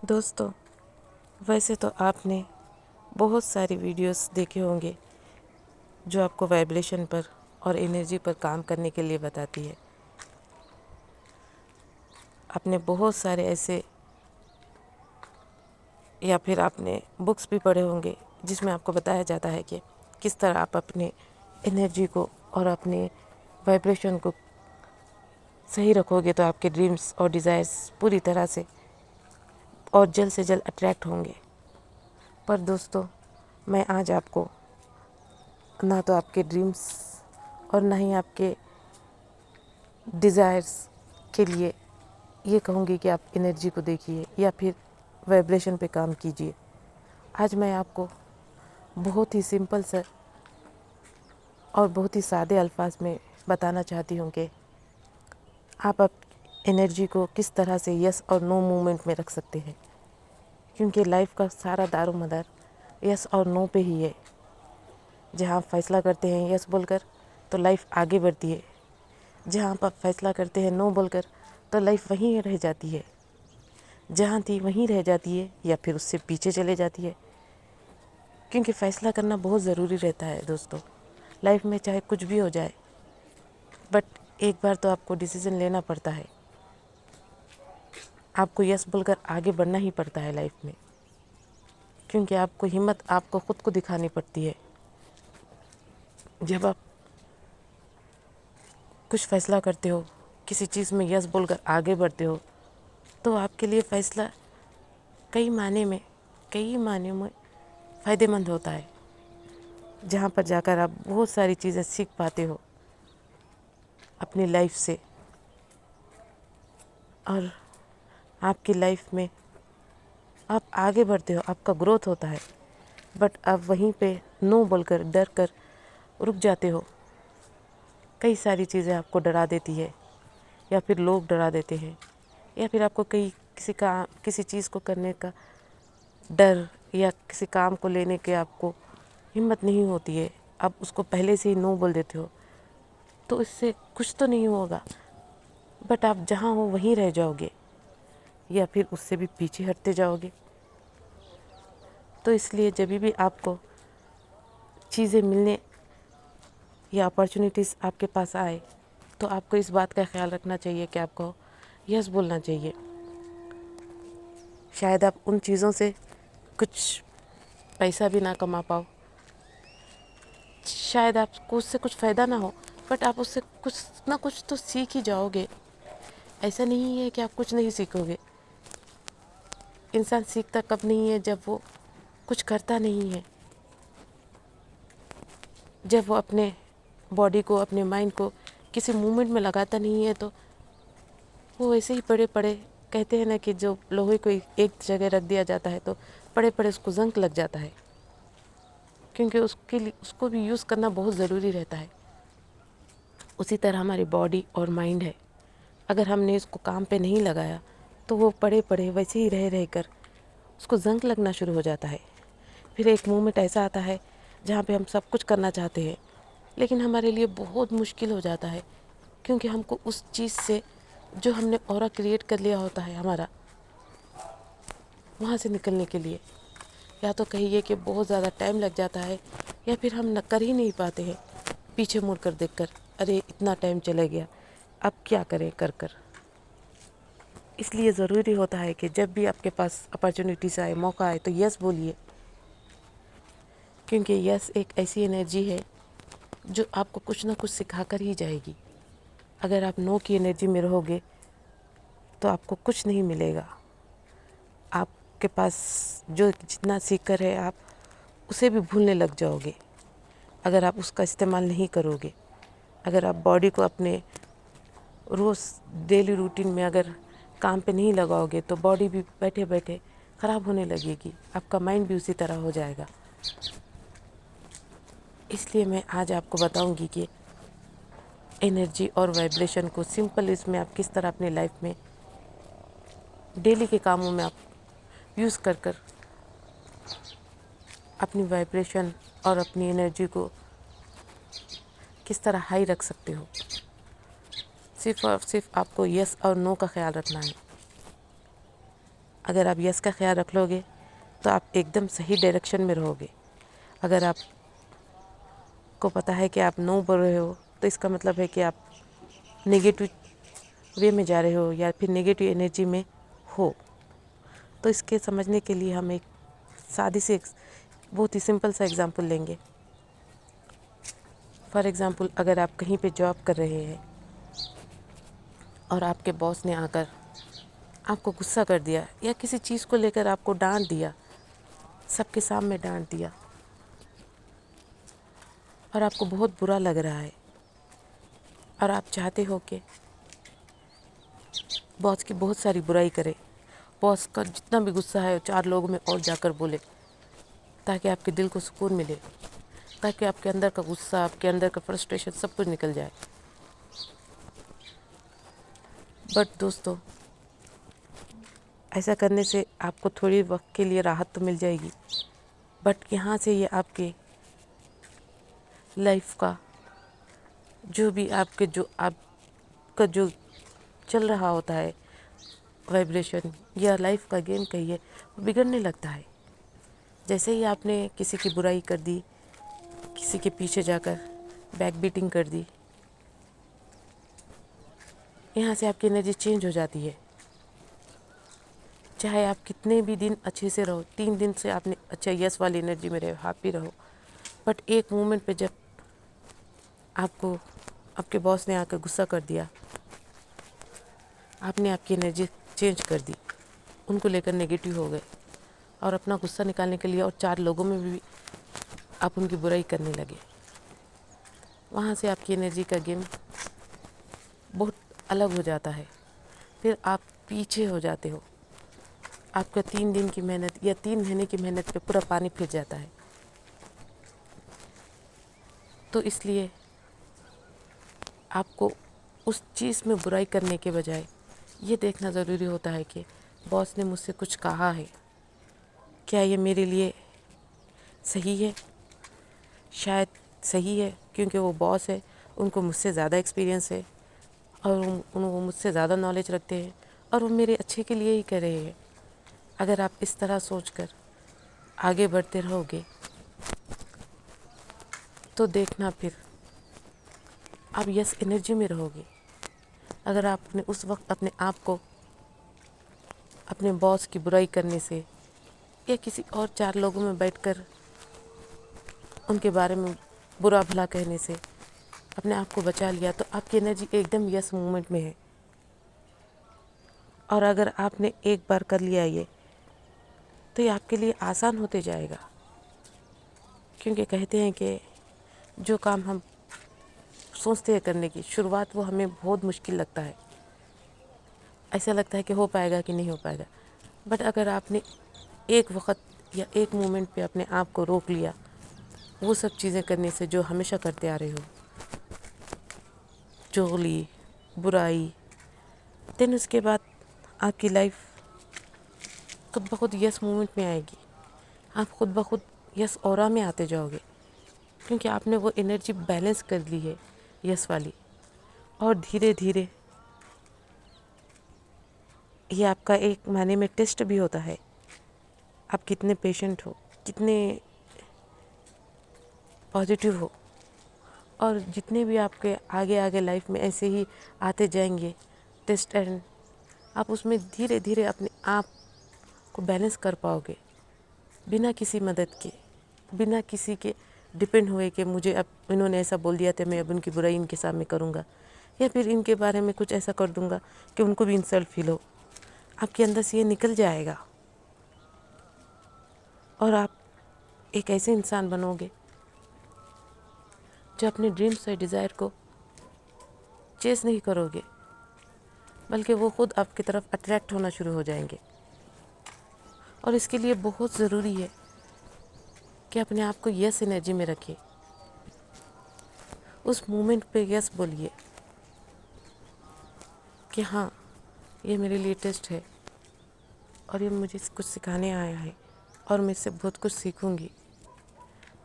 دوستو، ویسے تو آپ نے بہت ساری ویڈیوز دیکھے ہوں گے جو آپ کو وائبریشن پر اور انرجی پر کام کرنے کے لیے بتاتی ہے۔ آپ نے بہت سارے ایسے یا پھر آپ نے بکس بھی پڑھے ہوں گے جس میں آپ کو بتایا جاتا ہے کہ کس طرح آپ اپنے انرجی کو اور اپنے وائبریشن کو صحیح رکھو گے تو آپ کے ڈریمز اور ڈیزائرز پوری طرح سے اور جلد سے جلد اٹریکٹ ہوں گے۔ پر دوستو، میں آج آپ کو نہ تو آپ کے ڈریمز اور نہ ہی آپ کے ڈیزائرز کے لیے یہ کہوں گی کہ آپ انرجی کو دیکھیے یا پھر وائبریشن پہ کام کیجیے۔ آج میں آپ کو بہت ہی سمپل سا اور بہت ہی سادے الفاظ میں بتانا چاہتی ہوں کہ آپ انرجی کو کس طرح سے یس اور نو مومنٹ میں رکھ سکتے ہیں، کیونکہ لائف کا سارا دار و مدار یس اور نو پہ ہی ہے۔ جہاں آپ فیصلہ کرتے ہیں یس بول کر تو لائف آگے بڑھتی ہے، جہاں آپ فیصلہ کرتے ہیں نو بول کر تو لائف وہیں رہ جاتی ہے، جہاں تھی وہیں رہ جاتی ہے یا پھر اس سے پیچھے چلے جاتی ہے۔ کیونکہ فیصلہ کرنا بہت ضروری رہتا ہے دوستو، لائف میں چاہے کچھ بھی ہو جائے، بٹ ایک بار تو آپ کو ڈیسیژن لینا پڑتا ہے۔ آپ کو یس بول کر آگے بڑھنا ہی پڑتا ہے لائف میں، کیونکہ آپ کو ہمت آپ کو خود کو دکھانی پڑتی ہے۔ جب آپ کچھ فیصلہ کرتے ہو، کسی چیز میں یس بول کر آگے بڑھتے ہو، تو آپ کے لیے فیصلہ کئی معنیوں میں فائدے مند ہوتا ہے، جہاں پر جا کر آپ بہت ساری چیزیں سیکھ پاتے ہو اپنی لائف سے، اور آپ کی لائف میں آپ آگے بڑھتے ہو، آپ کا گروتھ ہوتا ہے۔ بٹ آپ وہیں پہ نو بول کر ڈر کر رک جاتے ہو۔ کئی ساری چیزیں آپ کو ڈرا دیتی ہے، یا پھر لوگ ڈرا دیتے ہیں، یا پھر آپ کو کسی چیز کو کرنے کا ڈر یا کسی کام کو لینے کے آپ کو ہمت نہیں ہوتی ہے، آپ اس کو پہلے سے ہی نو بول دیتے ہو، تو اس سے کچھ تو نہیں ہوگا، بٹ آپ جہاں ہو وہیں رہ جاؤ گے یا پھر اس سے بھی پیچھے ہٹتے جاؤ گے۔ تو اس لیے جب بھی آپ کو چیزیں ملنے یا اپارچونیٹیز آپ کے پاس آئے تو آپ کو اس بات کا خیال رکھنا چاہیے کہ آپ کو یس بولنا چاہیے۔ شاید آپ ان چیزوں سے کچھ پیسہ بھی نہ کما پاؤ، شاید آپ کو اس سے کچھ فائدہ نہ ہو، بٹ آپ اس سے کچھ نہ کچھ تو سیکھ ہی جاؤ گے۔ ایسا نہیں ہے کہ آپ کچھ نہیں سیکھو گے۔ انسان سیکھتا کب نہیں ہے؟ جب وہ کچھ کرتا نہیں ہے، جب وہ اپنے باڈی کو، اپنے مائنڈ کو کسی موومنٹ میں لگاتا نہیں ہے، تو وہ ایسے ہی پڑے پڑے کہتے ہیں نا کہ جو لوہے کو ایک جگہ رکھ دیا جاتا ہے تو پڑے پڑے اس کو زنگ لگ جاتا ہے، کیونکہ اس کو بھی یوز کرنا بہت ضروری رہتا ہے۔ اسی طرح ہماری باڈی اور مائنڈ ہے، اگر ہم نے اس کو کام پہ نہیں لگایا تو وہ پڑے پڑے ویسے ہی رہ کر اس کو زنگ لگنا شروع ہو جاتا ہے۔ پھر ایک مومنٹ ایسا آتا ہے جہاں پہ ہم سب کچھ کرنا چاہتے ہیں، لیکن ہمارے لیے بہت مشکل ہو جاتا ہے، کیونکہ ہم کو اس چیز سے جو ہم نے اورا کریٹ کر لیا ہوتا ہے ہمارا، وہاں سے نکلنے کے لیے یا تو کہیے کہ بہت زیادہ ٹائم لگ جاتا ہے، یا پھر ہم کر ہی نہیں پاتے ہیں، پیچھے مڑ کر دیکھ کر ارے اتنا ٹائم چلا گیا، اب کیا کریں کر کر۔ اس لیے ضروری ہوتا ہے کہ جب بھی آپ کے پاس اپارچونیٹیز آئے، موقع آئے تو یس بولیے، کیونکہ یس ایک ایسی انرجی ہے جو آپ کو کچھ نہ کچھ سکھا کر ہی جائے گی۔ اگر آپ نو کی انرجی میں رہو گے تو آپ کو کچھ نہیں ملے گا۔ آپ کے پاس جو جتنا سیکھ کر ہے آپ اسے بھی بھولنے لگ جاؤ گے اگر آپ اس کا استعمال نہیں کرو گے۔ اگر آپ باڈی کو اپنے روز ڈیلی روٹین میں اگر کام پہ نہیں لگاؤ گے تو باڈی بھی بیٹھے بیٹھے خراب ہونے لگے گی، آپ کا مائنڈ بھی اسی طرح ہو جائے گا۔ اس لیے میں آج آپ کو بتاؤں گی کہ انرجی اور وائبریشن کو سمپل اس میں آپ کس طرح اپنی لائف میں ڈیلی کے کاموں میں آپ یوز کر کر اپنی وائبریشن اور اپنی انرجی کو کس طرح ہائی رکھ سکتے ہو۔ صرف اور صرف آپ کو یس اور نو کا خیال رکھنا ہے۔ اگر آپ یس کا خیال رکھ لو گے تو آپ ایک دم صحیح ڈائریکشن میں رہو گے. اگر آپ کو پتہ ہے کہ آپ نو بول رہے ہو تو اس کا مطلب ہے کہ آپ نگیٹو وے میں جا رہے ہو یا پھر نگیٹو انرجی میں ہو. تو اس کے سمجھنے کے لیے ہم ایک سادی سی بہت ہی سمپل سا ایگزامپل لیں گے. فار ایگزامپل اگر آپ کہیں پہ جاب کر رہے ہیں اور آپ کے باس نے آ کر آپ کو غصہ کر دیا یا کسی چیز کو لے کر آپ کو ڈانٹ دیا، سب کے سامنے ڈانٹ دیا اور آپ کو بہت برا لگ رہا ہے اور آپ چاہتے ہو کہ باس کی بہت ساری برائی کرے، باس کا جتنا بھی غصہ ہے 4 لوگوں میں اور جا کر بولے تاکہ آپ کے دل کو سکون ملے، تاکہ آپ کے اندر کا غصہ، آپ کے اندر کا فرسٹریشن سب کچھ نکل جائے. بٹ دوستو، ایسا کرنے سے آپ کو تھوڑی وقت کے لیے راحت تو مل جائے گی، بٹ یہاں سے یہ آپ کے لائف کا جو بھی آپ کا جو چل رہا ہوتا ہے وائبریشن یا لائف کا گیم کہیے، وہ بگڑنے لگتا ہے. جیسے ہی آپ نے کسی کی برائی کر دی، کسی کے پیچھے جا کر بیک بیٹنگ کر دی، یہاں سے آپ کی انرجی چینج ہو جاتی ہے. چاہے آپ کتنے بھی دن اچھے سے رہو، 3 دن سے آپ نے اچھا یس والی انرجی میں رہے، ہیپی رہو، بٹ ایک مومنٹ پہ جب آپ کو آپ کے باس نے آ کر غصہ کر دیا، آپ نے آپ کی انرجی چینج کر دی، ان کو لے کر نگیٹو ہو گئے اور اپنا غصہ نکالنے کے لیے اور 4 لوگوں میں بھی آپ ان کی برائی کرنے لگے. وہاں سے آپ کی انرجی کا گیم بہت الگ ہو جاتا ہے. پھر آپ پیچھے ہو جاتے ہو، آپ کا 3 دن کی محنت یا 3 مہینے کی محنت پہ پورا پانی پھر جاتا ہے. تو اس لیے آپ کو اس چیز میں برائی کرنے کے بجائے یہ دیکھنا ضروری ہوتا ہے کہ باس نے مجھ سے کچھ کہا ہے، کیا یہ میرے لیے صحیح ہے؟ شاید صحیح ہے کیونکہ وہ باس ہے، ان کو مجھ سے زیادہ ایکسپیرینس ہے اور وہ مجھ سے زیادہ نالج رکھتے ہیں اور وہ میرے اچھے کے لیے ہی کر رہے ہیں. اگر آپ اس طرح سوچ کر آگے بڑھتے رہو گے تو دیکھنا پھر آپ یس انرجی میں رہو گے. اگر آپ نے اس وقت اپنے آپ کو اپنے باس کی برائی کرنے سے یا کسی اور 4 لوگوں میں بیٹھ کر ان کے بارے میں برا بھلا کہنے سے اپنے آپ کو بچا لیا تو آپ کی انرجی ایک دم یس مومنٹ میں ہے. اور اگر آپ نے ایک بار کر لیا یہ تو یہ آپ کے لیے آسان ہوتے جائے گا، کیونکہ کہتے ہیں کہ جو کام ہم سوچتے ہیں کرنے کی شروعات وہ ہمیں بہت مشکل لگتا ہے، ایسا لگتا ہے کہ ہو پائے گا کہ نہیں ہو پائے گا. بٹ اگر آپ نے ایک وقت یا ایک مومنٹ پہ اپنے آپ کو روک لیا وہ سب چیزیں کرنے سے جو ہمیشہ کرتے آ رہے ہو، چغلی، برائی، دین اس کے بعد آپ کی لائف خود بخود یس مومنٹ میں آئے گی. آپ خود بخود یس اورا میں آتے جاؤ گے کیونکہ آپ نے وہ انرجی بیلنس کر لی ہے یس والی. اور دھیرے دھیرے یہ آپ کا ایک معنی میں ٹیسٹ بھی ہوتا ہے، آپ کتنے پیشنٹ ہو، کتنے پازیٹیو ہو. اور جتنے بھی آپ کے آگے آگے لائف میں ایسے ہی آتے جائیں گے ٹیسٹ، اینڈ آپ اس میں دھیرے دھیرے اپنے آپ کو بیلنس کر پاؤ گے بنا کسی مدد کے، بنا کسی کے ڈپینڈ ہوئے کہ مجھے اب انہوں نے ایسا بول دیا تھا میں اب ان کی برائی ان کے سامنے کروں گا یا پھر ان کے بارے میں کچھ ایسا کر دوں گا کہ ان کو بھی انسلٹ فیل ہو. آپ کے اندر سے یہ نکل جائے گا اور آپ ایک ایسے انسان بنو گے جو اپنے ڈریمز اور ڈیزائر کو چیز نہیں کرو گے بلکہ وہ خود آپ کی طرف اٹریکٹ ہونا شروع ہو جائیں گے. اور اس کے لیے بہت ضروری ہے کہ اپنے آپ کو یس انرجی میں رکھے، اس مومنٹ پہ یس بولیے کہ ہاں یہ میرے لیے ٹیسٹ ہے اور یہ مجھے کچھ سکھانے آیا ہے اور میں اس سے بہت کچھ سیکھوں گی،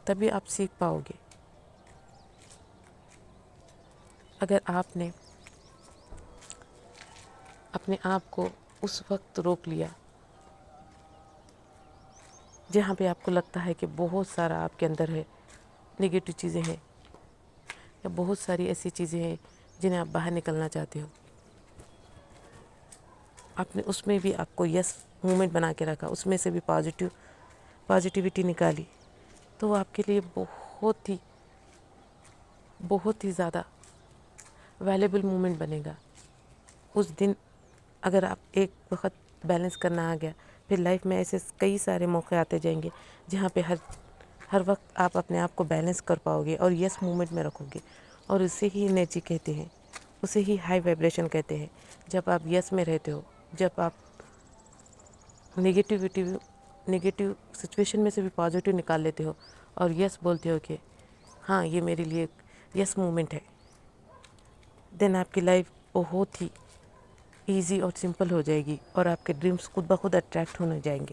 تبھی آپ سیکھ پاؤ گے. اگر آپ نے اپنے آپ کو اس وقت روک لیا جہاں پہ آپ کو لگتا ہے کہ بہت سارا آپ کے اندر ہے، نگیٹو چیزیں ہیں یا بہت ساری ایسی چیزیں ہیں جنہیں آپ باہر نکلنا چاہتے ہو، آپ نے اس میں بھی آپ کو یس مومنٹ بنا کے رکھا، اس میں سے بھی پازیٹیوٹی نکالی، تو وہ آپ کے لیے بہت ہی زیادہ ویلیبل مومنٹ بنے گا۔ اس دن اگر آپ ایک وقت بیلنس کرنا آ گیا، پھر لائف میں ایسے کئی سارے موقع آتے جائیں گے جہاں پہ ہر وقت آپ اپنے آپ کو بیلنس کر پاؤ گے اور یس مومنٹ میں رکھو گے، اور اسے ہی انرجی کہتے ہیں، اسے ہی ہائی وائبریشن کہتے ہیں۔ جب آپ یس میں رہتے ہو، جب آپ نگیٹیو سچویشن میں سے بھی پازیٹیو نکال لیتے ہو اور یس بولتے ہو کہ ہاں یہ میرے لیے یس مومنٹ ہے، دین آپ کی لائف بہت ہی ایزی اور سمپل ہو جائے گی، اور آپ کے ڈریمز خود بخود اٹریکٹ ہونے جائیں گے۔